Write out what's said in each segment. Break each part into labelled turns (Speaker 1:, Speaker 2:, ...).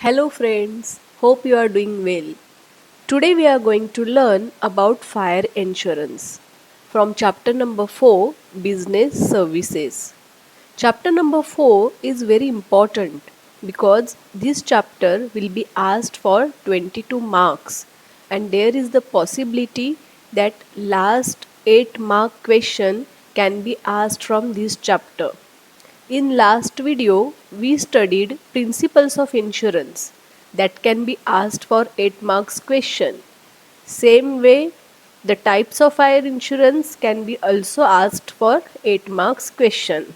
Speaker 1: Hello friends, hope you are doing well. Today we are going to learn about fire insurance from chapter number 4 Business Services. Chapter number 4 is very important because this chapter will be asked for 22 marks and there is the possibility that last 8 mark question can be asked from this chapter. In last video, we studied principles of insurance that can be asked for 8 marks question. Same way, the types of fire insurance can be also asked for 8 marks question.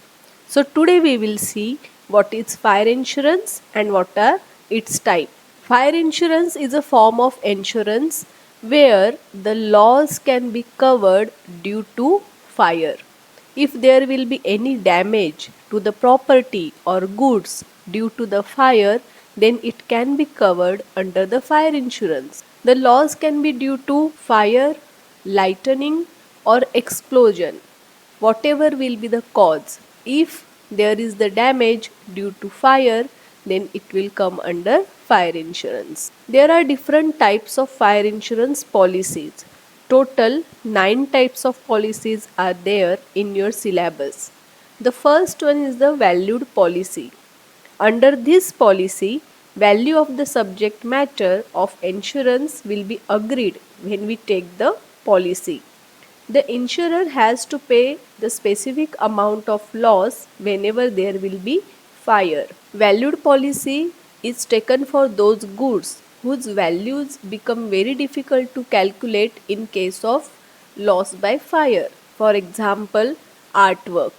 Speaker 1: So today we will see what is fire insurance and what are its types. Fire insurance is a form of insurance where the loss can be covered due to fire. If there will be any damage to the property or goods due to the fire, then it can be covered under the fire insurance. The loss can be due to fire, lightning, or explosion, whatever will be the cause. If there is the damage due to fire, then it will come under fire insurance. There are different types of fire insurance policies. Total 9 types of policies are there in your syllabus. The first one is the valued policy. Under this policy, value of the subject matter of insurance will be agreed when we take the policy. The insurer has to pay the specific amount of loss whenever there will be fire. Valued policy is taken for those goods whose values become very difficult to calculate in case of loss by fire. For example, artwork.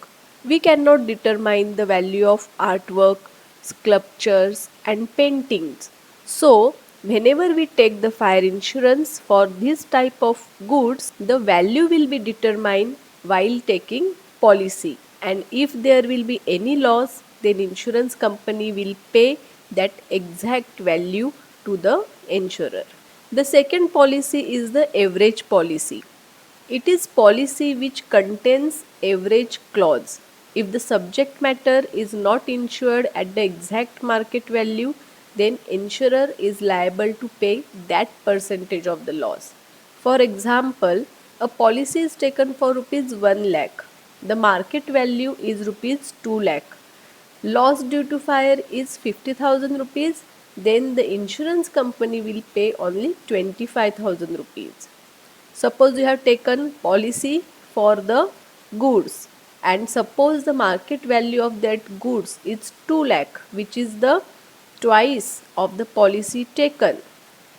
Speaker 1: We cannot determine the value of artwork, sculptures, and paintings. So, whenever we take the fire insurance for this type of goods, the value will be determined while taking policy. And if there will be any loss, then insurance company will pay that exact value to the insurer. The second policy is the average policy. It is policy which contains average clause. If the subject matter is not insured at the exact market value, then insurer is liable to pay that percentage of the loss. For example, a policy is taken for rupees 1 lakh. The market value is rupees 2 lakh. Loss due to fire is 50,000 rupees, then the insurance company will pay only 25,000 rupees. Suppose you have taken policy for the goods and suppose the market value of that goods is 2 lakh, which is the twice of the policy taken,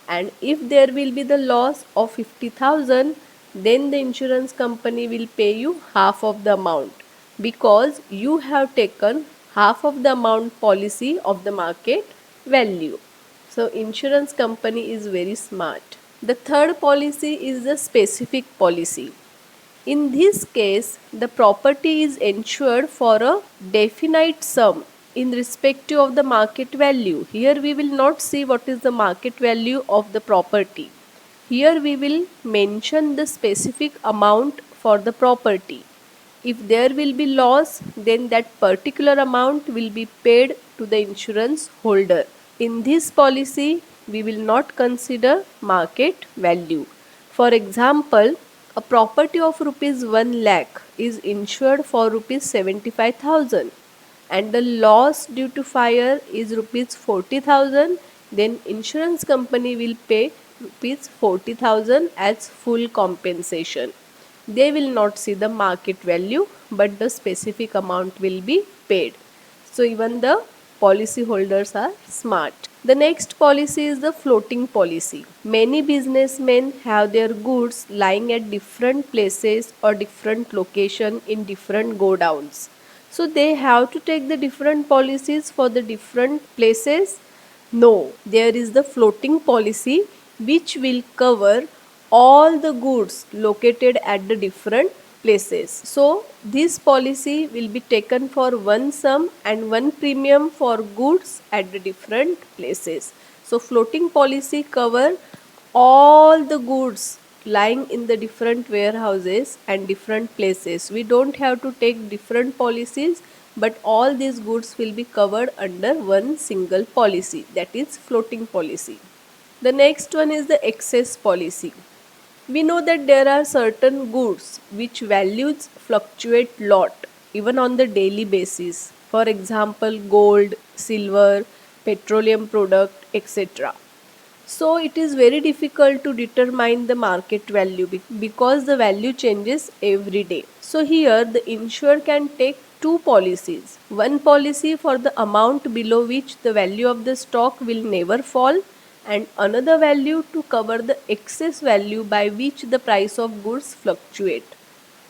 Speaker 1: and if there will be the loss of 50,000, then the insurance company will pay you half of the amount because you have taken half of the amount policy of the market value. So insurance company is very smart. The third policy is the specific policy. In this case, the property is insured for a definite sum in respective of the market value. Here we will not see what is the market value of the property. Here we will mention the specific amount for the property. If there will be loss, then that particular amount will be paid to the insurance holder. In this policy, we will not consider market value. For example, a property of rupees 1 lakh is insured for rupees 75,000 and the loss due to fire is rupees 40,000, then insurance company will pay rupees 40,000 as full compensation. They will not see the market value, but the specific amount will be paid. So even the policy holders are smart. The next policy is the floating policy. Many businessmen have their goods lying at different places or different location in different godowns. So they have to take the different policies for the different places. No, there is the floating policy which will cover all the goods located at the different places. So this policy will be taken for one sum and one premium for goods at the different places. So floating policy cover all the goods lying in the different warehouses and different places. We don't have to take different policies. but all these goods will be covered under one single policy, that is floating policy. The next one is the excess policy. We know that there are certain goods which values fluctuate lot even on the daily basis. For example, gold, silver, petroleum product, etc. So it is very difficult to determine the market value because the value changes every day. So here the insurer can take two policies. One policy for the amount below which the value of the stock will never fall, and another value to cover the excess value by which the price of goods fluctuate.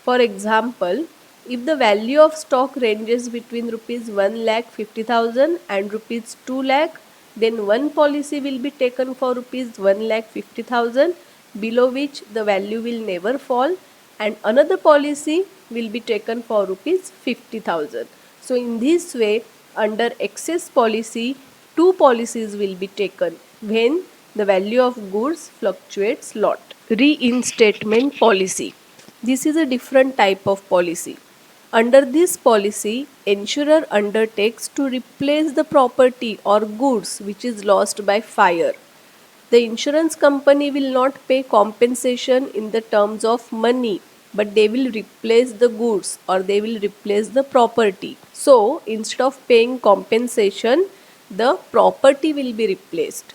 Speaker 1: For example, if the value of stock ranges between rupees 1,50,000 and rupees 2 lakh, then one policy will be taken for rupees 1,50,000, below which the value will never fall, and another policy will be taken for rupees 50,000. So in this way, under excess policy, two policies will be taken when the value of goods fluctuates lot. Reinstatement policy. This is a different type of policy. Under this policy, insurer undertakes to replace the property or goods which is lost by fire. The insurance company will not pay compensation in the terms of money, but they will replace the goods or they will replace the property. So, instead of paying compensation, the property will be replaced.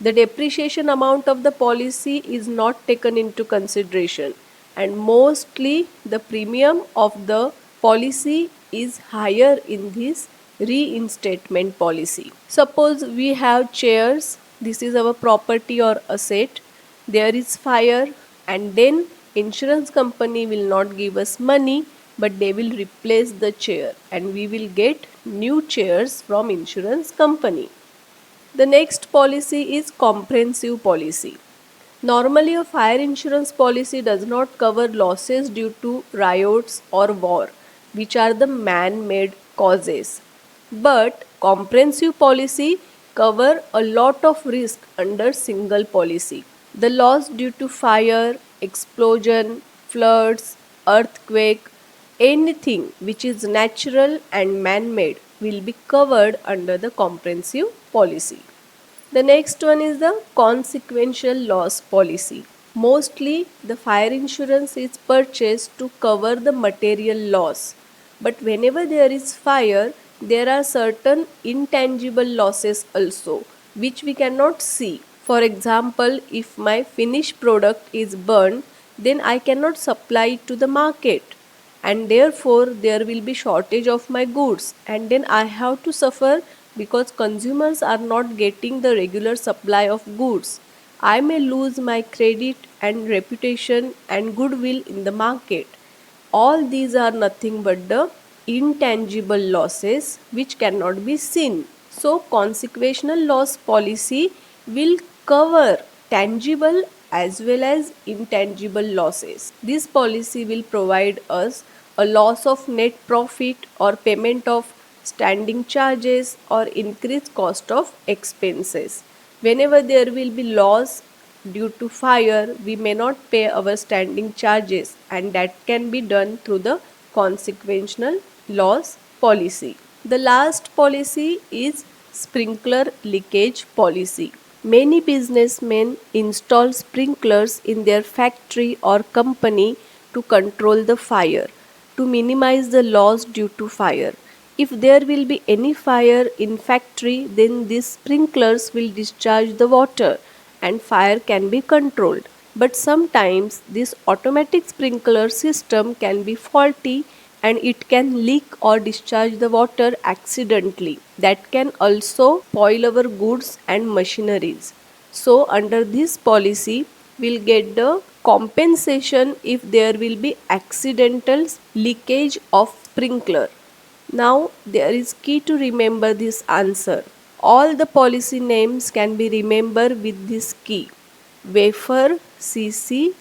Speaker 1: The depreciation amount of the policy is not taken into consideration, and mostly the premium of the policy is higher in this reinstatement policy. Suppose we have chairs, this is our property or asset, there is fire, and then insurance company will not give us money, but they will replace the chair and we will get new chairs from insurance company. The next policy is comprehensive policy. Normally, a fire insurance policy does not cover losses due to riots or war, which are the man-made causes. But comprehensive policy cover a lot of risk under single policy. The loss due to fire, explosion, floods, earthquake, anything which is natural and man-made will be covered under the comprehensive policy. The next one is the consequential loss policy. Mostly the fire insurance is purchased to cover the material loss. But whenever there is fire, there are certain intangible losses also which we cannot see. For example, if my finished product is burned, then I cannot supply it to the market, and therefore there will be shortage of my goods, and then I have to suffer because consumers are not getting the regular supply of goods. I may lose my credit and reputation and goodwill in the market. All these are nothing but the intangible losses which cannot be seen. So, consequential loss policy will cover tangible as well as intangible losses. This policy will provide us a loss of net profit or payment of standing charges or increased cost of expenses. Whenever there will be loss due to fire, we may not pay our standing charges, and that can be done through the consequential loss policy. The last policy is sprinkler leakage policy. Many businessmen install sprinklers in their factory or company to control the fire, to minimize the loss due to fire. If there will be any fire in factory, then these sprinklers will discharge the water and fire can be controlled. But sometimes this automatic sprinkler system can be faulty and it can leak or discharge the water accidentally. That can also spoil our goods and machineries. So under this policy, we'll get the compensation if there will be accidental leakage of sprinkler. Now there is key to remember this answer. All the policy names can be remembered with this key, wafer CCSS,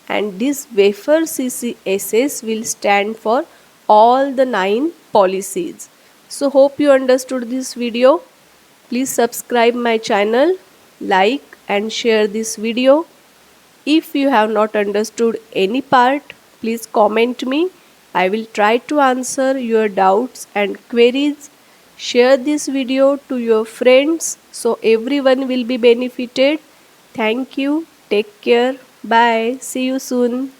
Speaker 1: and this wafer CCSS will stand for all the 9 policies. So hope you understood this video. Please subscribe my channel, like and share this video. If you have not understood any part, please comment me I will try to answer your doubts and queries. Share this video to your friends so everyone will be benefited. Thank you. Take care. Bye. See you soon.